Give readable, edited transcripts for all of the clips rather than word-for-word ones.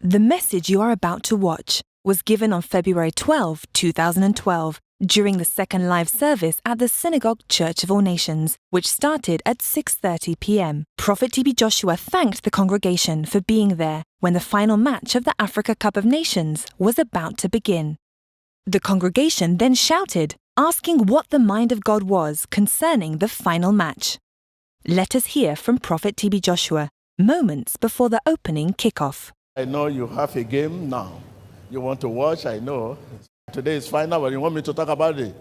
The message you are about to watch was given on February 12, 2012, during the second live service at the Synagogue Church of All Nations, which started at 6:30 p.m. Prophet TB Joshua thanked the congregation for being there when the final match of the Africa Cup of Nations was about to begin. The congregation then shouted, asking what the mind of God was concerning the final match. Let us hear from Prophet TB Joshua moments before the opening kickoff. I know you have a game now. You want to watch, I know. Today is final, but you want me to talk about it?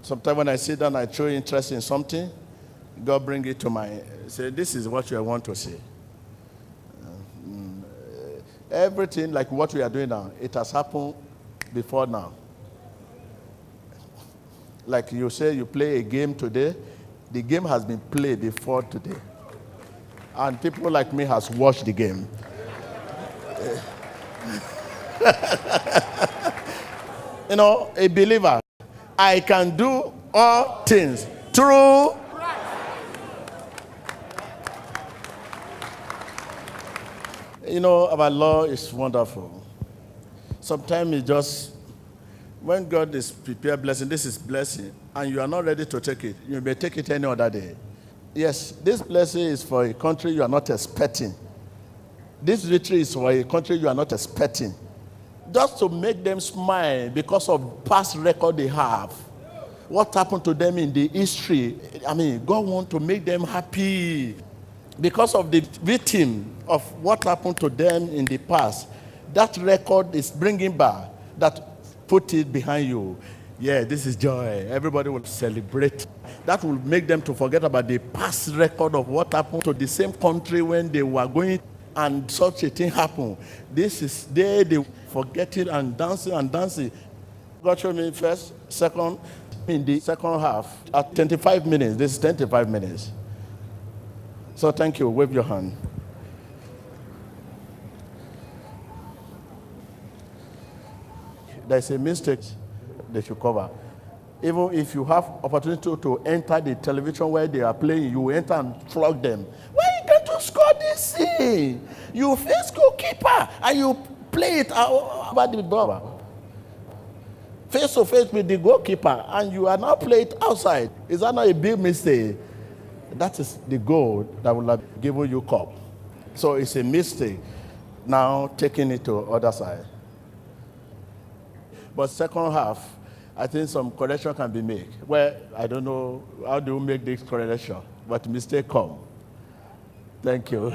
Sometimes when I sit down, I show interest in something. God bring it to my, say, this is what you want to see. Everything like what we are doing now, it has happened before now. Like you say, you play a game today, the game has been played before today. And people like me has watched the game. You know, a believer, I can do all things through. You know, our law is wonderful. Sometimes it just, when God is prepared blessing, this is blessing, and you are not ready to take it, you may take it any other day. Yes, this blessing is for a country you are not expecting. This victory is for a country you are not expecting. Just to make them smile because of past record they have. What happened to them in the history, I mean, God wants to make them happy. Because of the victim of what happened to them in the past, that record is bringing back, that put it behind you. Yeah, this is joy. Everybody will celebrate. That will make them to forget about the past record of what happened to the same country when they were going and such a thing happened. This is they forget it and dancing and dancing. God showed me first, second, in the second half, at 25 minutes. This is 25 minutes. So thank you. Wave your hand. There's a mistake they should cover. Even if you have opportunity to enter the television where they are playing, you enter and flog them. Why you get to score this thing? You face goalkeeper and you play it about the ball. Face to face with the goalkeeper and you are now playing it outside. Is that not a big mistake? That is the goal that will have given you cup. So it's a mistake now taking it to other side. But second half, I think some correction can be made. Well, I don't know how do you make this correction, but mistake come. Thank you.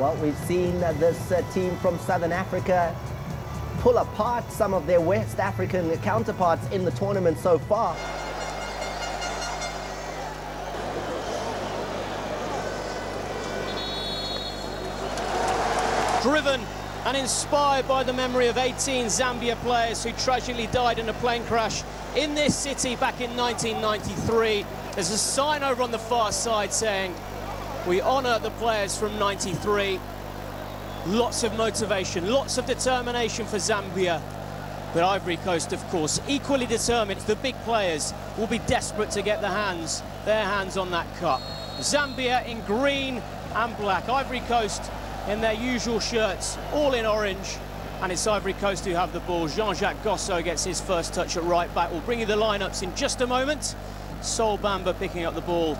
Well, we've seen this team from Southern Africa pull apart some of their West African counterparts in the tournament so far. Driven and inspired by the memory of 18 Zambia players who tragically died in a plane crash in this city back in 1993. There's a sign over on the far side saying, we honour the players from 93. Lots of motivation, lots of determination for Zambia. But Ivory Coast, of course, equally determined. The big players will be desperate to get their hands on that cup. Zambia in green and black. Ivory Coast in their usual shirts, all in orange, and it's Ivory Coast who have the ball. Jean-Jacques Gosso gets his first touch at right back. We'll bring you the lineups in just a moment. Sol Bamba picking up the ball.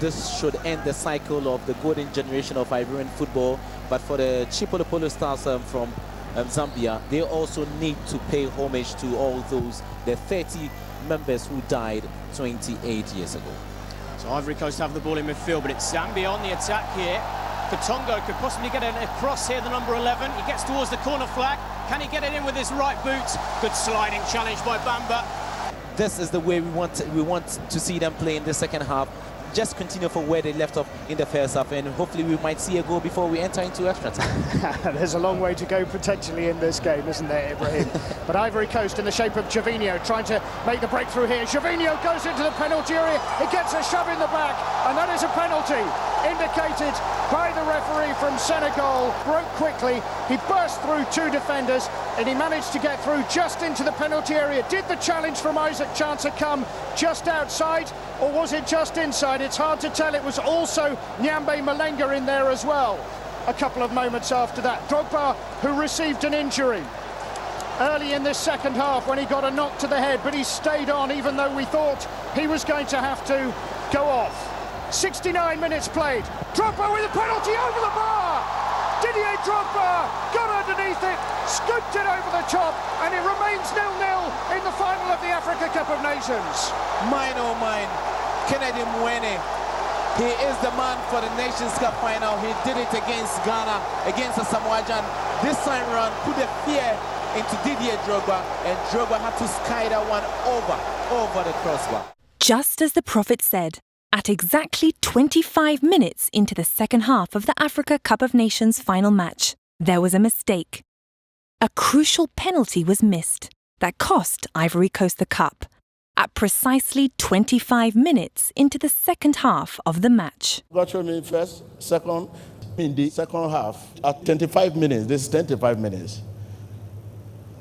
This should end the cycle of the golden generation of Ivorian football, but for the Chipolopolo Stars from Zambia, they also need to pay homage to all those, the 30 members who died 28 years ago. So Ivory Coast have the ball in midfield, but it's Zambia on the attack here. Katongo could possibly get it across here, the number 11. He gets towards the corner flag. Can he get it in with his right boot? Good sliding challenge by Bamba. This is the way we want to see them play in the second half. Just continue for where they left off in the first half, and hopefully we might see a goal before we enter into extra time. There's a long way to go potentially in this game, isn't there, Ibrahim? But Ivory Coast in the shape of Gervinho trying to make the breakthrough here. Gervinho goes into the penalty area. He gets a shove in the back, and that is a penalty indicated by the referee. referee from Senegal broke quickly. He burst through two defenders and he managed to get through just into the penalty area. Did the challenge from Isaac Chancer come just outside, or was it just inside? It's hard to tell. It was also Nyambe Malenga in there as well. A couple of moments after that, Drogba, who received an injury early in this second half when he got a knock to the head, but he stayed on even though we thought he was going to have to go off. 69 minutes played. Drogba with a penalty over the bar. Didier Drogba got underneath it, scooped it over the top, and it remains 0-0 in the final of the Africa Cup of Nations. Mine, oh mine, Kennedy Mwene. He is the man for the Nations Cup final. He did it against Ghana, against the Samoan. This time round, put the fear into Didier Drogba, and Drogba had to sky that one over the crossbar. Just as the prophet said, at exactly 25 minutes into the second half of the Africa Cup of Nations final match, there was a mistake. A crucial penalty was missed that cost Ivory Coast the cup at precisely 25 minutes into the second half of the match. God showed me first, second, in the second half, at 25 minutes. This is 25 minutes.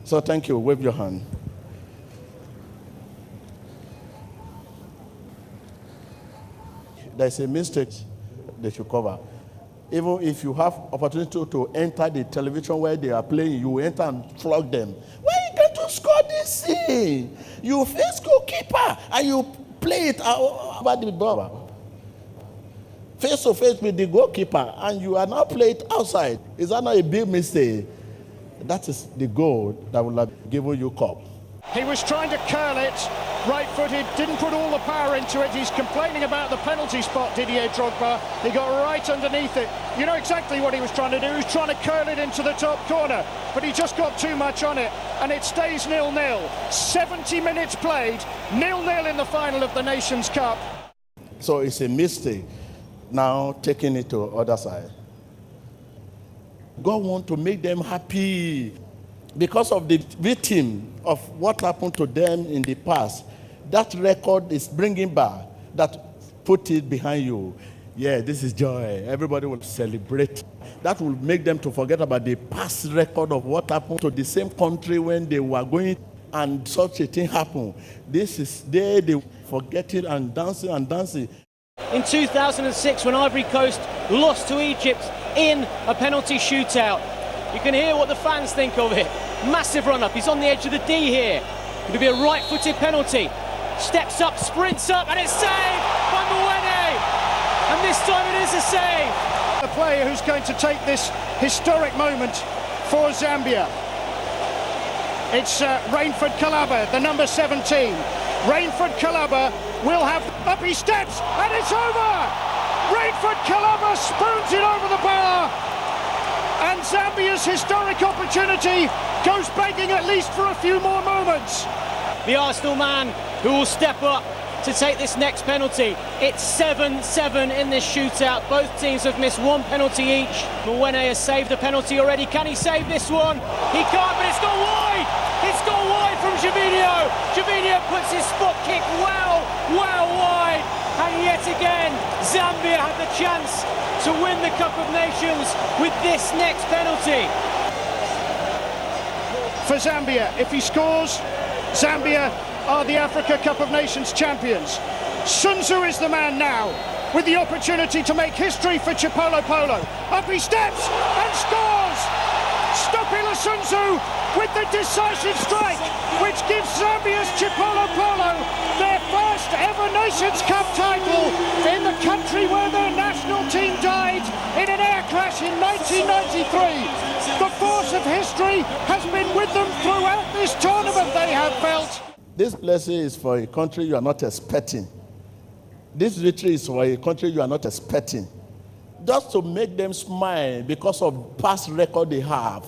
So thank you. Wave your hand. There's a mistake they should cover. Even if you have opportunity to enter the television where they are playing, you enter and flog them. Why you get to score this thing? You face goalkeeper and you play it over the ball. Face to face with the goalkeeper and you are now playing it outside. Is that not a big mistake? That is the goal that will have given you cup. He was trying to curl it, right-footed, didn't put all the power into it. He's complaining about the penalty spot, Didier Drogba. He got right underneath it. You know exactly what he was trying to do. He was trying to curl it into the top corner, but he just got too much on it, and it stays 0-0. 70 minutes played, 0-0 in the final of the Nations Cup. So it's a mistake now taking it to the other side. God wants to make them happy. Because of the victim of what happened to them in the past, that record is bringing back, that put it behind you. Yeah, this is joy. Everybody will celebrate. That will make them to forget about the past record of what happened to the same country when they were going and such a thing happened. This is they forget it and dancing and dancing. In 2006, when Ivory Coast lost to Egypt in a penalty shootout, you can hear what the fans think of it. Massive run-up. He's on the edge of the D here. Going to be a right-footed penalty. Steps up, sprints up, and it's saved by Mwene. And this time it is a save. The player who's going to take this historic moment for Zambia. It's Rainford Kalaba, the number 17. Rainford Kalaba will have... Up he steps, and it's over! Rainford Kalaba spoons it over the bar. And Zambia's historic opportunity goes begging at least for a few more moments. The Arsenal man who will step up to take this next penalty. It's 7-7 in this shootout. Both teams have missed one penalty each. Mwene has saved a penalty already. Can he save this one? He can't, but it's gone wide. It's gone wide from Gervinho. Gervinho puts his spot kick well wide. And yet again, Zambia had the chance to win the Cup of Nations with this next penalty. For Zambia, if he scores, Zambia are the Africa Cup of Nations champions. Sun Tzu is the man now, with the opportunity to make history for Chipolo Polo. Up he steps and scores! Stopila Sun Tzu with the decisive strike, which gives Zambia's Chipolo Polo their first ever Nations Cup title in the country where their national team died in an air crash in 1993. The force of history has been with them throughout this tournament, they have felt. This blessing is for a country you are not expecting. This victory is for a country you are not expecting. Just to make them smile because of past record they have.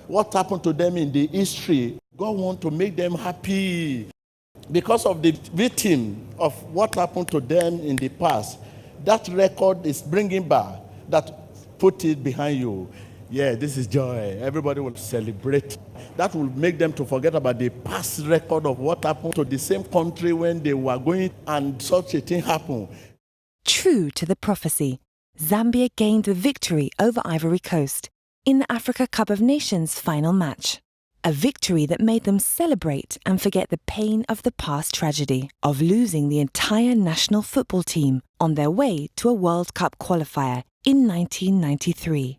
What happened to them in the history. God wants to make them happy. Because of the victim of what happened to them in the past, that record is bringing back, that put it behind you. Yeah, this is joy. Everybody will celebrate. That will make them to forget about the past record of what happened to the same country when they were going and such a thing happened. True to the prophecy, Zambia gained the victory over Ivory Coast in the Africa Cup of Nations final match. A victory that made them celebrate and forget the pain of the past tragedy of losing the entire national football team on their way to a World Cup qualifier in 1993.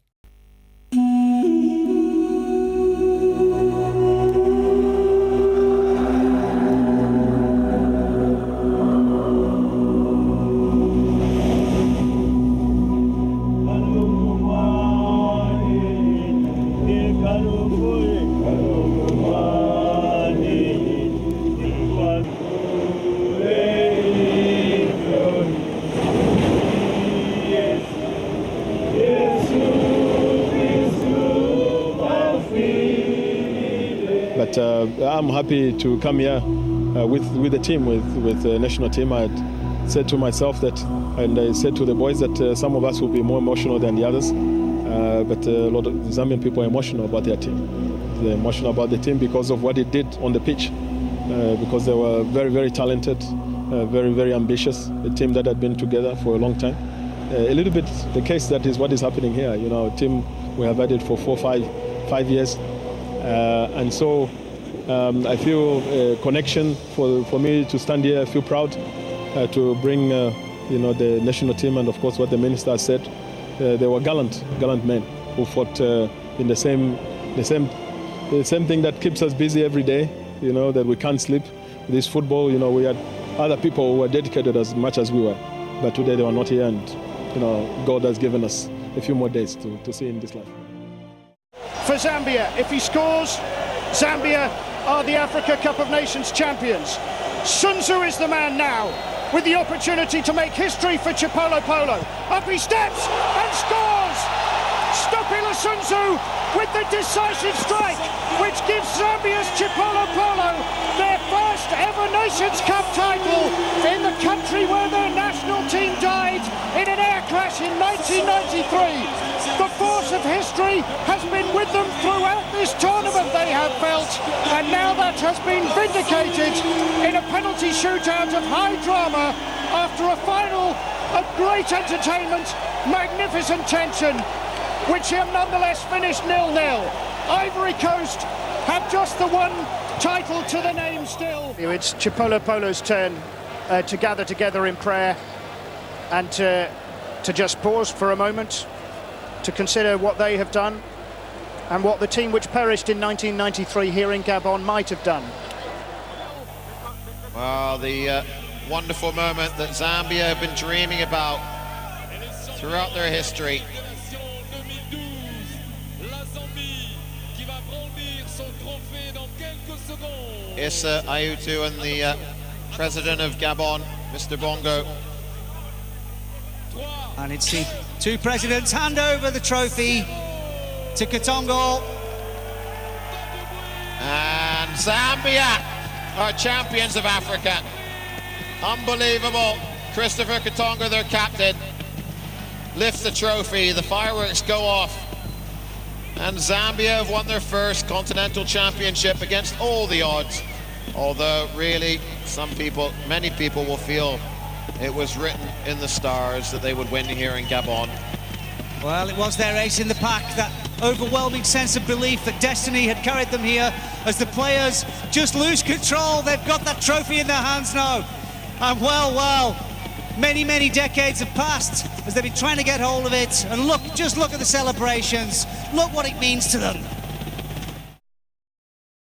But I'm happy to come here with the team, with the national team. I had said to myself that, and I said to the boys that some of us will be more emotional than the others. But a lot of Zambian people are emotional about their team. They're emotional about the team because of what it did on the pitch, because they were very, very talented, very, very ambitious, a team that had been together for a long time. A little bit the case that is what is happening here. You know, a team we have had it for 4 or 5 years. And so I feel a connection for me to stand here. I feel proud to bring the national team, and of course what the minister said. They were gallant men who fought in the same thing that keeps us busy every day. You know, that we can't sleep. This football, you know, we had other people who were dedicated as much as we were, but today they were not here, and you know, God has given us a few more days to see in this life. For Zambia, if he scores, Zambia are the Africa Cup of Nations champions. Sun Tzu is the man now, with the opportunity to make history for Chipolo Polo. Up he steps and scores! Stopila Sun Tzu with the decisive strike, which gives Zambia's Chipolo Polo their first ever Nations Cup title in the country where their national team died in an air crash in 1993. The force of history has been with them throughout this tournament, they have felt, and now that has been vindicated in a penalty shootout of high drama after a final of great entertainment, magnificent tension, which nonetheless finished 0-0. Ivory Coast have just the one title to the name still. It's Chipolo Polo's turn to gather together in prayer and to just pause for a moment to consider what they have done and what the team which perished in 1993 here in Gabon might have done. Well, the wonderful moment that Zambia have been dreaming about throughout their history. Issa Ayutu and the president of Gabon, Mr. Bongo. And it's the two presidents hand over the trophy to Katongo. And Zambia are champions of Africa. Unbelievable. Christopher Katongo, their captain, lifts the trophy. The fireworks go off. And Zambia have won their first continental championship against all the odds. Although really, many people will feel it was written in the stars that they would win here in Gabon. Well, it was their ace in the pack, that overwhelming sense of belief that destiny had carried them here. As the players just lose control, they've got that trophy in their hands now. And well, many decades have passed as they've been trying to get hold of it. And just look at the celebrations. Look what it means to them.